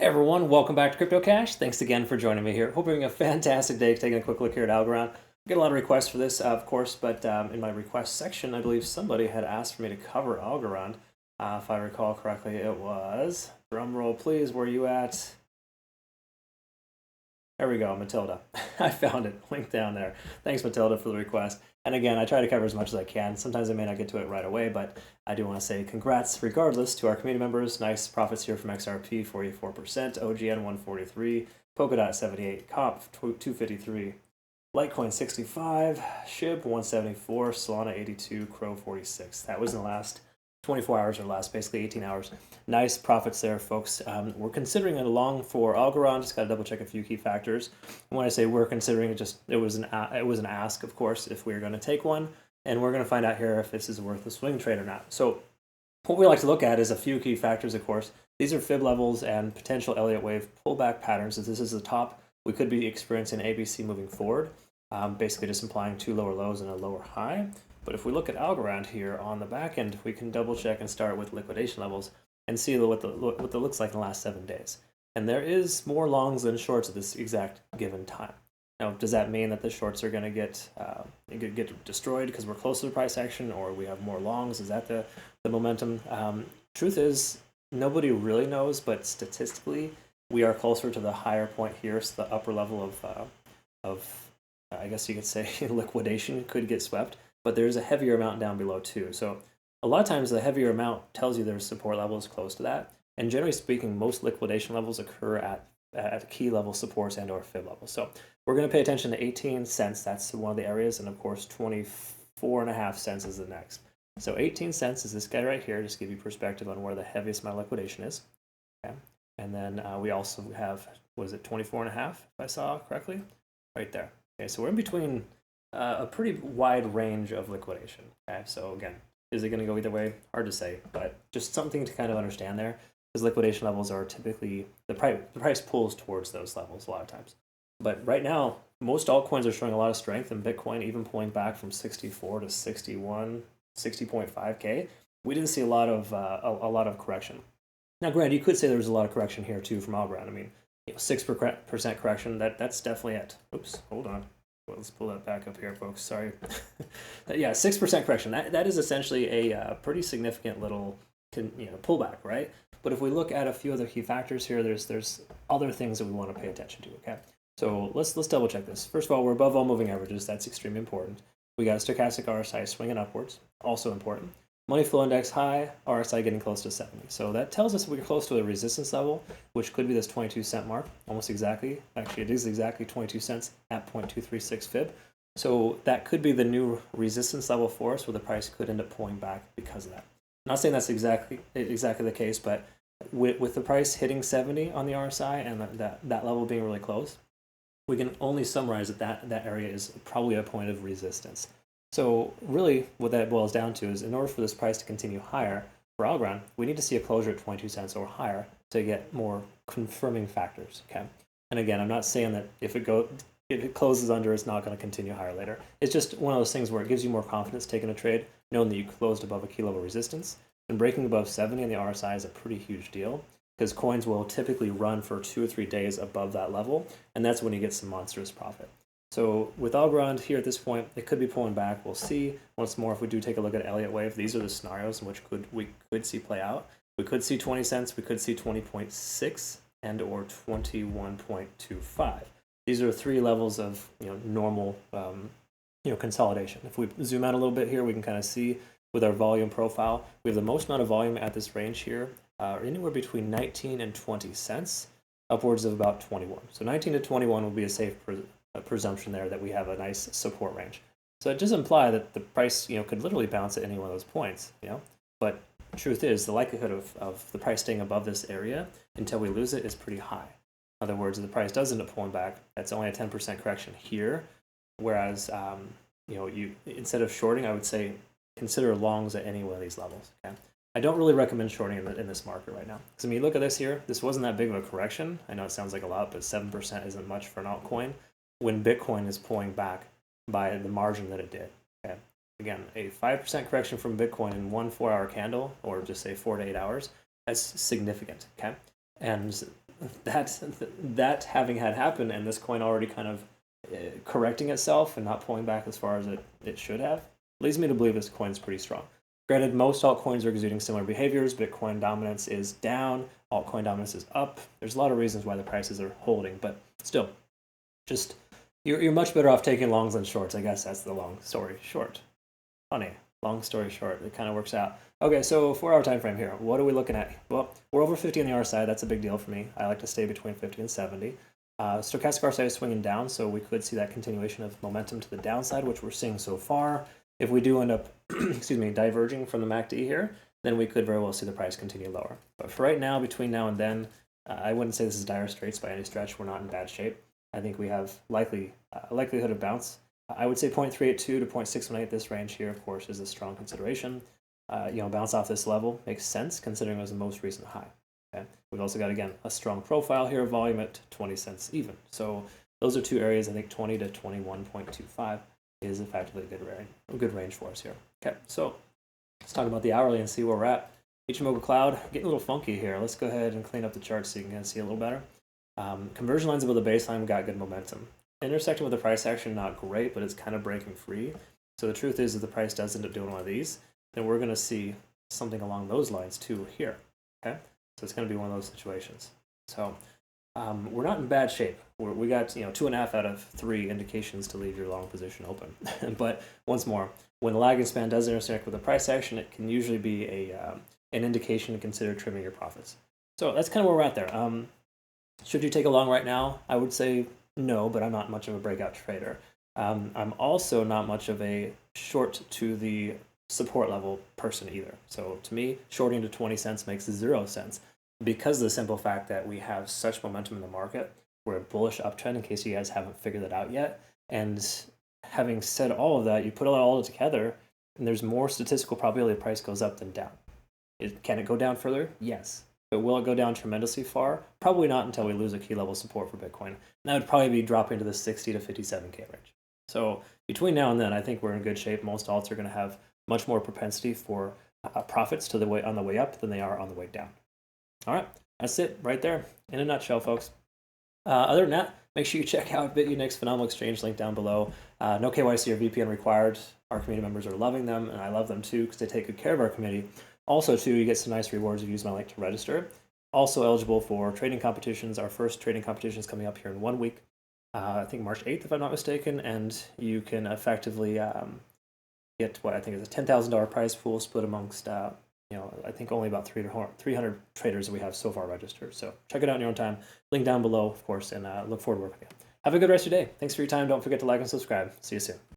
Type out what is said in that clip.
Everyone, welcome back to Crypto Cash. Thanks again for joining me here. Hope you're having a fantastic day. Taking a quick look here at Algorand. Get a lot of requests for this, of course, but in my request section, I believe somebody had asked for me to cover Algorand. If I recall correctly, it was, drum roll please, where are you at? There we go, Matilda. I found it, link down there. Thanks, Matilda, for the request. And again, I try to cover as much as I can. Sometimes I may not get to it right away, but I do want to say congrats regardless to our community members. Nice profits here from XRP, 44%, OGN 143, Polkadot 78, COP 253, Litecoin 65, SHIB 174, Solana 82, Crow 46. That was in the last 24 hours or less, basically 18 hours. Nice profits there, folks. We're considering it long for Algorand. Just got to double check a few key factors. When I say we're considering it, it was an ask, of course, if we were going to take one, and we're going to find out here if this is worth a swing trade or not. So what we like to look at is a few key factors, of course. These are fib levels and potential Elliott Wave pullback patterns. If this is the top, we could be experiencing ABC moving forward, basically just implying two lower lows and a lower high. But if we look at Algorand here on the back end, we can double check and start with liquidation levels and see what the looks like in the last 7 days. And there is more longs than shorts at this exact given time. Now, does that mean that the shorts are going to get destroyed because we're close to the price action, or we have more longs? Is that the momentum? Truth is, nobody really knows, but statistically, we are closer to the higher point here, so the upper level of I guess you could say liquidation could get swept. But there's a heavier amount down below too. So a lot of times the heavier amount tells you there's support levels close to that. And generally speaking, most liquidation levels occur at key level supports and or fib levels. So we're going to pay attention to 18 cents. That's one of the areas. And of course, 24.5 cents is the next. So 18 cents is this guy right here, just to give you perspective on where the heaviest amount of liquidation is. Okay. And then we also have, was it 24.5, if I saw correctly? Right there. Okay, so we're in between a pretty wide range of liquidation. Okay, so again, is it going to go either way? Hard to say, but just something to kind of understand there, because liquidation levels are typically the price pulls towards those levels a lot of times. But right now, most altcoins are showing a lot of strength, and Bitcoin even pulling back from 64 to 61, 60.5K. We didn't see a lot of correction. Now, granted, you could say there was a lot of correction here too from Algorand. I mean, 6% correction. That's definitely it. Oops, hold on. Well, let's pull that back up here, folks. Sorry. Yeah, 6% correction. That is essentially a pretty significant little pullback, right? But if we look at a few other key factors here, there's other things that we want to pay attention to. Okay, so let's double check this. First of all, we're above all moving averages. That's extremely important. We got a stochastic RSI swinging upwards, also important. Money flow index high, RSI getting close to 70. So that tells us we're close to a resistance level, which could be this 22 cent mark, almost exactly. Actually, it is exactly 22 cents at 0.236 fib. So that could be the new resistance level for us, where the price could end up pulling back because of that. I'm not saying that's exactly the case, but with the price hitting 70 on the RSI and that level being really close, we can only summarize that area is probably a point of resistance. So really what that boils down to is, in order for this price to continue higher for Algorand, we need to see a closure at 22 cents or higher to get more confirming factors. Okay. And again, I'm not saying that if it closes under, it's not going to continue higher later. It's just one of those things where it gives you more confidence taking a trade, knowing that you closed above a key level resistance. And breaking above 70 on the RSI is a pretty huge deal, because coins will typically run for 2 or 3 days above that level, and that's when you get some monstrous profit. So with Algorand here at this point, it could be pulling back. We'll see. Once more, if we do take a look at Elliott Wave, these are the scenarios in which we could see play out. We could see 20 cents. We could see 20.6 and or 21.25. These are 3 levels of normal consolidation. If we zoom out a little bit here, we can kind of see with our volume profile, we have the most amount of volume at this range here, anywhere between 19 and 20 cents, upwards of about 21. So 19 to 21 will be a safe presumption there that we have a nice support range. So it does imply that the price could literally bounce at any one of those points, but the truth is the likelihood of the price staying above this area until we lose it is pretty high. In other words, if the price does end up pulling back, that's only a 10% correction here, whereas you instead of shorting, I would say consider longs at any one of these levels. Okay, I don't really recommend shorting in this market right now, because I mean, look at this here. This wasn't that big of a correction. I know it sounds like a lot, but 7% isn't much for an altcoin when Bitcoin is pulling back by the margin that it did. Okay, again, a 5% correction from Bitcoin in one 4-hour candle, or just say 4 to 8 hours, that's significant. Okay, and that having had happened and this coin already kind of correcting itself and not pulling back as far as it should have, leads me to believe this coin is pretty strong. Granted, most altcoins are exuding similar behaviors. Bitcoin dominance is down, altcoin dominance is up. There's a lot of reasons why the prices are holding, but still, just you're much better off taking longs than shorts. I guess that's the long story short. Funny, long story short, it kind of works out. Okay, so 4-hour time frame here. What are we looking at? Well, we're over 50 on the RSI. That's a big deal for me. I like to stay between 50 and 70. Stochastic RSI is swinging down, so we could see that continuation of momentum to the downside, which we're seeing so far. If we do end up, excuse me, diverging from the MACD here, then we could very well see the price continue lower. But for right now, between now and then, I wouldn't say this is dire straits by any stretch. We're not in bad shape. I think we have likelihood of bounce. I would say 0.382 to 0.618, this range here, of course, is a strong consideration. Bounce off this level makes sense considering it was the most recent high. Okay? We've also got, again, a strong profile here, volume at 20 cents even. So those are two areas. I think 20 to 21.25 is effectively a good range for us here. Okay, so let's talk about the hourly and see where we're at. Ichimoku Cloud, getting a little funky here. Let's go ahead and clean up the chart so you can see a little better. Conversion lines above the baseline got good momentum. Intersecting with the price action, not great, but it's kind of breaking free. So the truth is, if the price does end up doing one of these, then we're going to see something along those lines too here. Okay, so it's going to be one of those situations. So we're not in bad shape. We got 2.5 out of 3 indications to leave your long position open. But once more, when the lagging span does intersect with the price action, it can usually be an indication to consider trimming your profits. So that's kind of where we're at there. Should you take a long right now? I would say no, but I'm not much of a breakout trader. I'm also not much of a short to the support level person either. So to me, shorting to 20 cents makes 0 sense because of the simple fact that we have such momentum in the market. We're a bullish uptrend in case you guys haven't figured that out yet. And having said all of that, you put it all together and there's more statistical probability the price goes up than down. Can it go down further? Yes. But will it go down tremendously far? Probably not until we lose a key level support for Bitcoin. And that would probably be dropping to the 60 to 57K range. So between now and then, I think we're in good shape. Most alts are going to have much more propensity for profits on the way up than they are on the way down. All right, that's it right there in a nutshell, folks. Other than that, make sure you check out Bitunix, phenomenal exchange, link down below. No KYC or VPN required. Our community members are loving them, and I love them too because they take good care of our community. Also, too, you get some nice rewards if you use my link to register. Also eligible for trading competitions. Our first trading competition is coming up here in 1 week. I think March 8th, if I'm not mistaken, and you can effectively get what I think is a $10,000 prize pool split amongst, I think only about 300 traders that we have so far registered. So check it out in your own time. Link down below, of course, and look forward to working with you. Have a good rest of your day. Thanks for your time. Don't forget to like and subscribe. See you soon.